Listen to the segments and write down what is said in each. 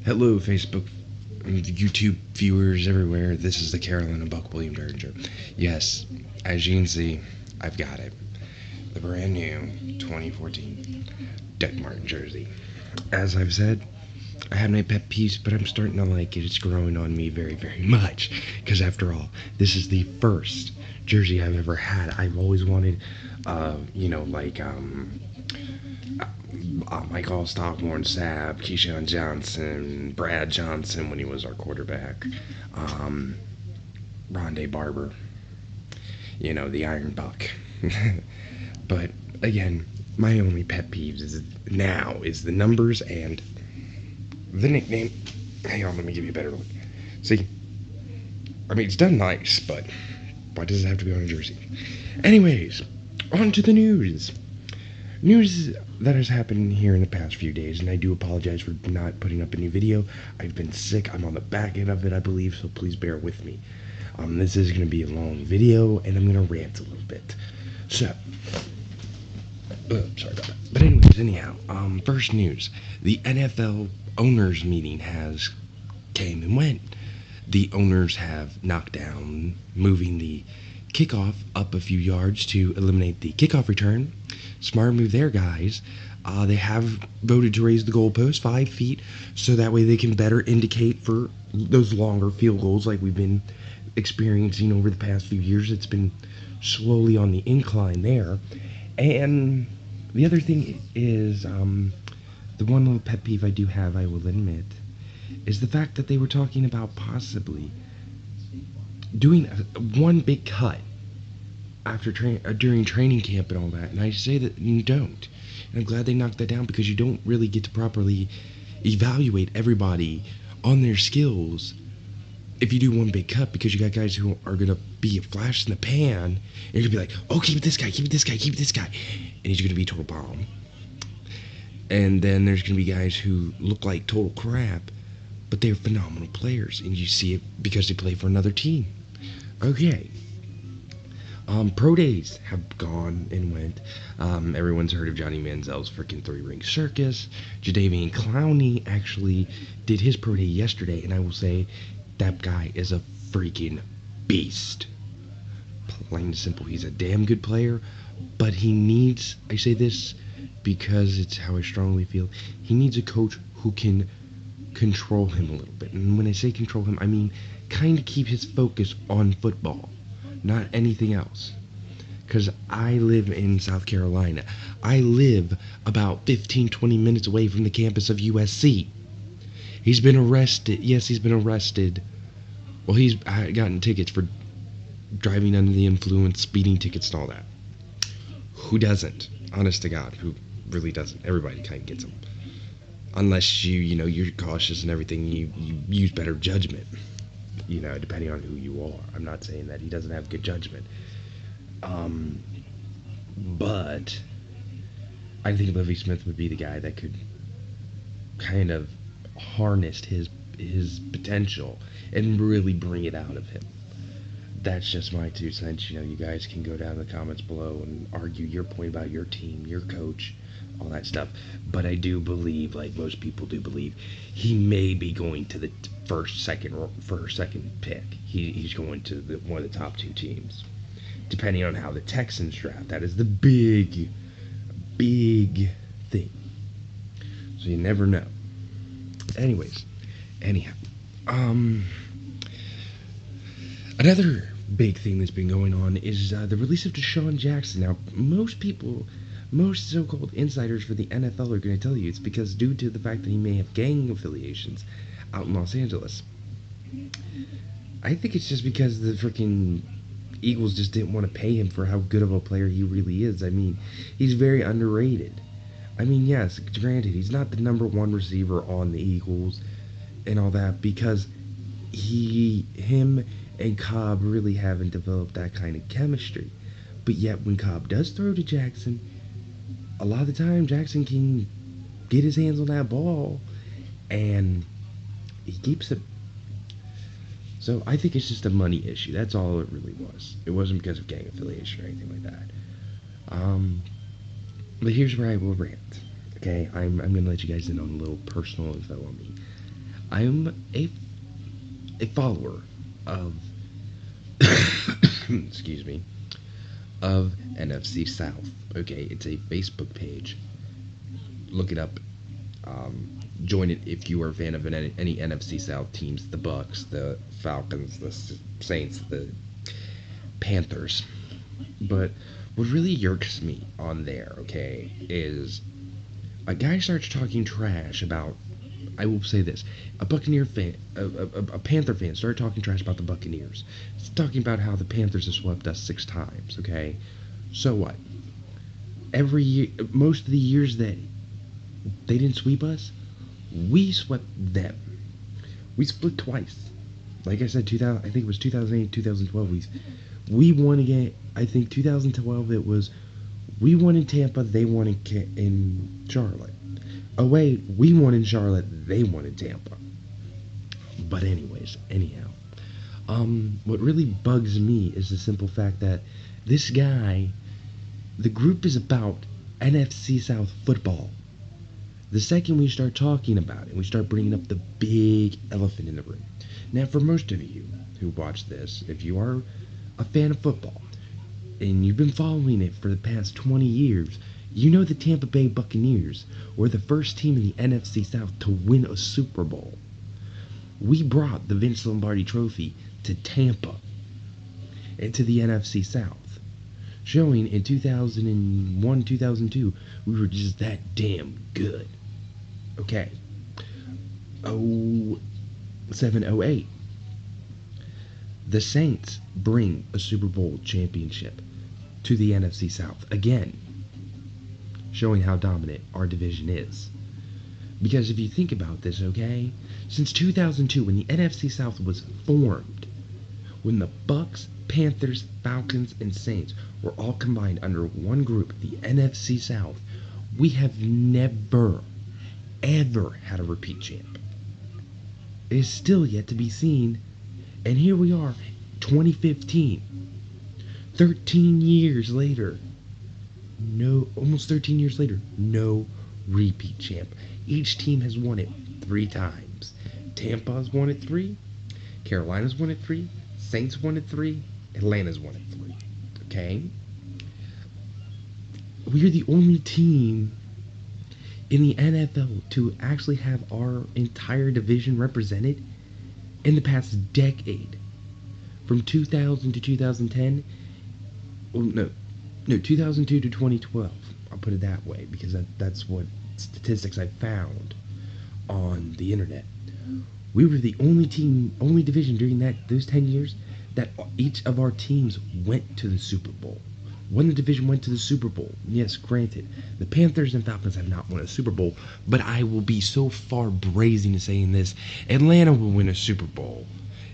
Hello, Facebook and YouTube viewers everywhere. This is the Carolina Buck William Derringer. Yes, as you can see, I've got it. The brand new 2014 Deck Martin jersey. As I've said, I have my pet peeves, but I'm starting to like it. It's growing on me very, very much. Because after all, this is the first jersey I've ever had. I've always wanted, Michael Stockmore, Sapp, Keyshawn Johnson, Brad Johnson when he was our quarterback, um, Rondé Barber, the Iron Buck. But again, my only pet peeves is the numbers and the nickname. Hang on, let me give you a better look. See, I mean, it's done nice, but why does it have to be on a jersey? Anyways, on to the news. News that has happened here in the past few days, and I do apologize for not putting up a new video. I've been sick. I'm on the back end of it, I believe, so please bear with me. This is going to be a long video, and I'm going to rant a little bit. So, sorry about that. But anyhow, first news. The NFL owners meeting has came and went. The owners have knocked down moving the kickoff up a few yards to eliminate the kickoff return. Smart move there, guys. They have voted to raise the goalpost 5 feet so that way they can better indicate for those longer field goals like we've been experiencing over the past few years. It's been slowly on the incline there. And the other thing is, the one little pet peeve I do have, I will admit, is the fact that they were talking about possibly doing one big cut after during training camp and all that, and I say that you don't. And I'm glad they knocked that down because you don't really get to properly evaluate everybody on their skills if you do one big cut, because you got guys who are gonna be a flash in the pan, and you're gonna be like, oh, keep it this guy, keep it this guy, keep it this guy, and he's gonna be a total bomb. And then there's gonna be guys who look like total crap, but they're phenomenal players, and you see it because they play for another team. Okay. Pro days have gone and went. Everyone's heard of Johnny Manziel's freaking 3-ring circus. Jadeveon Clowney actually did his pro day yesterday, and I will say that guy is a freaking beast. Plain and simple, he's a damn good player, but he needs, I say this because it's how I strongly feel, he needs a coach who can control him a little bit. And when I say control him, I mean kind of keep his focus on football, not anything else. Because I live in South Carolina. I live about 15-20 minutes away from the campus of USC. He's been arrested. Yes, he's been arrested. Well, he's gotten tickets for driving under the influence, speeding tickets, and all that. Who doesn't? Honest to God, who really doesn't? Everybody kind of gets them. Unless you're cautious and everything, you use better judgment. Depending on who you are. I'm not saying that he doesn't have good judgment. But I think Lovie Smith would be the guy that could kind of harness his potential and really bring it out of him. That's just my 2 cents. You guys can go down in the comments below and argue your point about your team, your coach, all that stuff. But I do believe, like most people do believe, he may be going to the second pick. He's going to one of the top 2 teams, depending on how the Texans draft. That is the big thing. So you never know. Anyhow, another big thing that's been going on is the release of Deshaun Jackson. Now, most so-called insiders for the NFL are going to tell you it's because due to the fact that he may have gang affiliations out in Los Angeles. I think it's just because the freaking Eagles just didn't want to pay him for how good of a player he really is. I mean, he's very underrated. I mean, yes, granted, he's not the number 1 receiver on the Eagles and all that because him and Cobb really haven't developed that kind of chemistry. But yet, when Cobb does throw to Jackson, a lot of the time Jackson can get his hands on that ball and he keeps it. So I think it's just a money issue. That's all it really was. It wasn't because of gang affiliation or anything like that. But here's where I will rant. Okay, I'm gonna let you guys in on a little personal info on me. I'm a follower of excuse me, of NFC South. Okay, it's a Facebook page. Look it up. Um, Join it if you are a fan of any NFC South teams: the Bucs, the Falcons, the Saints, the Panthers. But what really irks me on there, okay, is a guy starts talking trash about. I will say this: a Buccaneer fan, a Panther fan, started talking trash about the Buccaneers. It's talking about how the Panthers have swept us 6 times. Okay, so what? Every year, most of the years that they didn't sweep us, we swept them. We split twice. Like I said, 2000. I think it was 2008, 2012. We won again. I think 2012 it was we won in Tampa, they won in Charlotte. Oh wait, we won in Charlotte, they won in Tampa. But anyhow, what really bugs me is the simple fact that this guy, the group is about NFC South football. The second we start talking about it, we start bringing up the big elephant in the room. Now, for most of you who watch this, if you are a fan of football and you've been following it for the past 20 years, you know the Tampa Bay Buccaneers were the first team in the NFC South to win a Super Bowl. We brought the Vince Lombardi Trophy to Tampa and to the NFC South, showing in 2001, 2002, we were just that damn good. Okay. 07, 08. The Saints bring a Super Bowl championship to the NFC South again, showing how dominant our division is. Because if you think about this, okay, since 2002, when the NFC South was formed, when the Bucs, Panthers, Falcons, and Saints were all combined under one group, the NFC South, we have never, ever had a repeat champ. It is still yet to be seen, and here we are, 2015, 13 years later, almost 13 years later, no repeat champ. Each team has won it 3 times. Tampa's won it 3, Carolina's won it 3, Saints won it 3, Atlanta's won it 3. Okay? We're the only team in the NFL to actually have our entire division represented in the past decade. From 2000 to 2010, well, no, 2002 to 2012. I'll put it that way because that's what statistics I found on the internet. We were the only division during those 10 years that each of our teams went to the Super Bowl. When the division went to the Super Bowl, yes, granted, the Panthers and Falcons have not won a Super Bowl, but I will be so far brazen in saying this: Atlanta will win a Super Bowl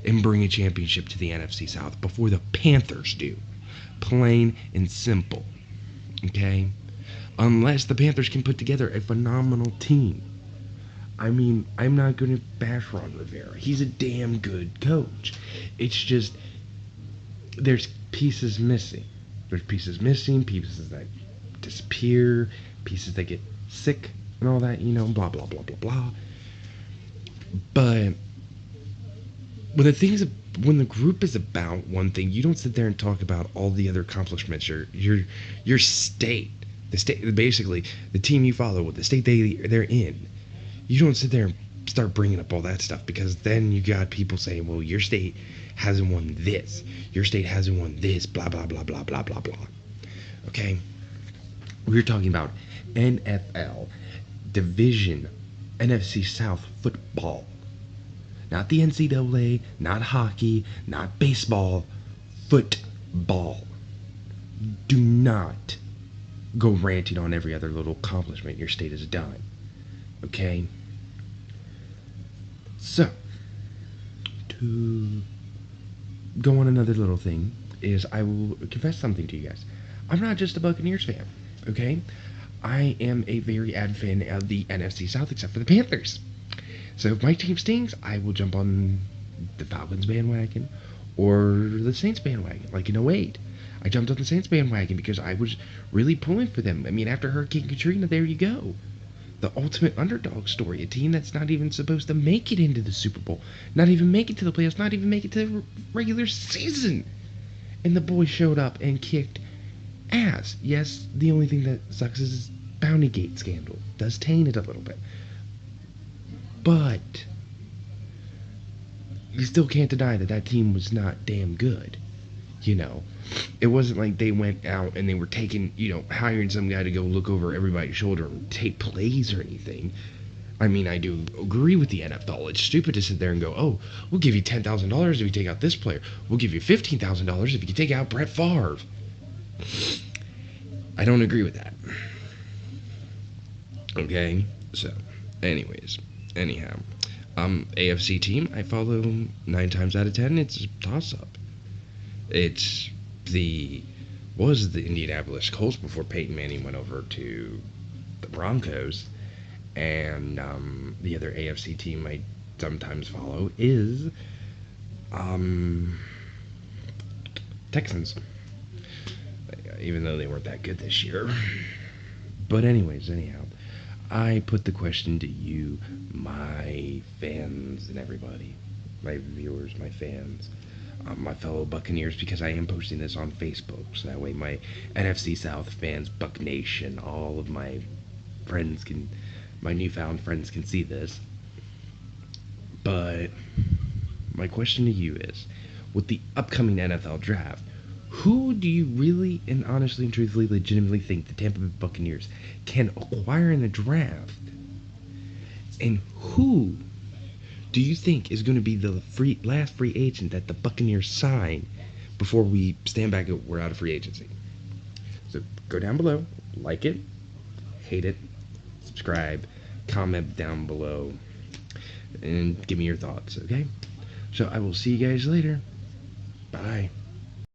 and bring a championship to the NFC South before the Panthers do. Plain and simple. Okay? Unless the Panthers can put together a phenomenal team. I mean, I'm not going to bash Ron Rivera. He's a damn good coach. It's just, there's pieces missing. There's pieces missing, pieces that disappear, pieces that get sick and all that, blah, blah, blah, blah, blah. But when the group is about one thing, you don't sit there and talk about all the other accomplishments. Your state, basically the team you follow, the state they're in. You don't sit there and start bringing up all that stuff, because then you got people saying, well, your state hasn't won this, your state hasn't won this, blah, blah, blah, blah, blah, blah, blah. Okay? We're talking about NFL division, NFC South football. Not the NCAA, not hockey, not baseball, football. Do not go ranting on every other little accomplishment your state has done. Okay? So, to go on another little thing, is I will confess something to you guys. I'm not just a Buccaneers fan, okay? I am a very avid fan of the NFC South, except for the Panthers. So if my team stinks, I will jump on the Falcons bandwagon or the Saints bandwagon, like in 08. I jumped on the Saints bandwagon because I was really pulling for them. I mean, after Hurricane Katrina, there you go. The ultimate underdog story. A team that's not even supposed to make it into the Super Bowl, not even make it to the playoffs, not even make it to the regular season. And the boys showed up and kicked ass. Yes, the only thing that sucks is this Bounty Gate scandal. Does taint it a little bit. But you still can't deny that that team was not damn good. You know, it wasn't like they went out and they were taking, hiring some guy to go look over everybody's shoulder and take plays or anything. I mean, I do agree with the NFL. It's stupid to sit there and go, oh, we'll give you $10,000 if you take out this player. We'll give you $15,000 if you can take out Brett Favre. I don't agree with that. Okay? So, anyhow. AFC team, I follow 9 times out of 10. It's a toss-up. Was the Indianapolis Colts before Peyton Manning went over to the Broncos. And the other AFC team I sometimes follow is Texans. Even though they weren't that good this year. But anyhow, I put the question to you, my fans and everybody, my viewers, my fans, my fellow Buccaneers, because I am posting this on Facebook, so that way my NFC South fans, Buck Nation, all of my newfound friends can see this. But my question to you is, with the upcoming NFL draft, who do you really and honestly and truthfully legitimately think the Tampa Bay Buccaneers can acquire in the draft? And who do you think is going to be the last free agent that the Buccaneers sign before we stand back and we're out of free agency? So go down below, like it, hate it, subscribe, comment down below, and give me your thoughts, okay? So I will see you guys later. Bye.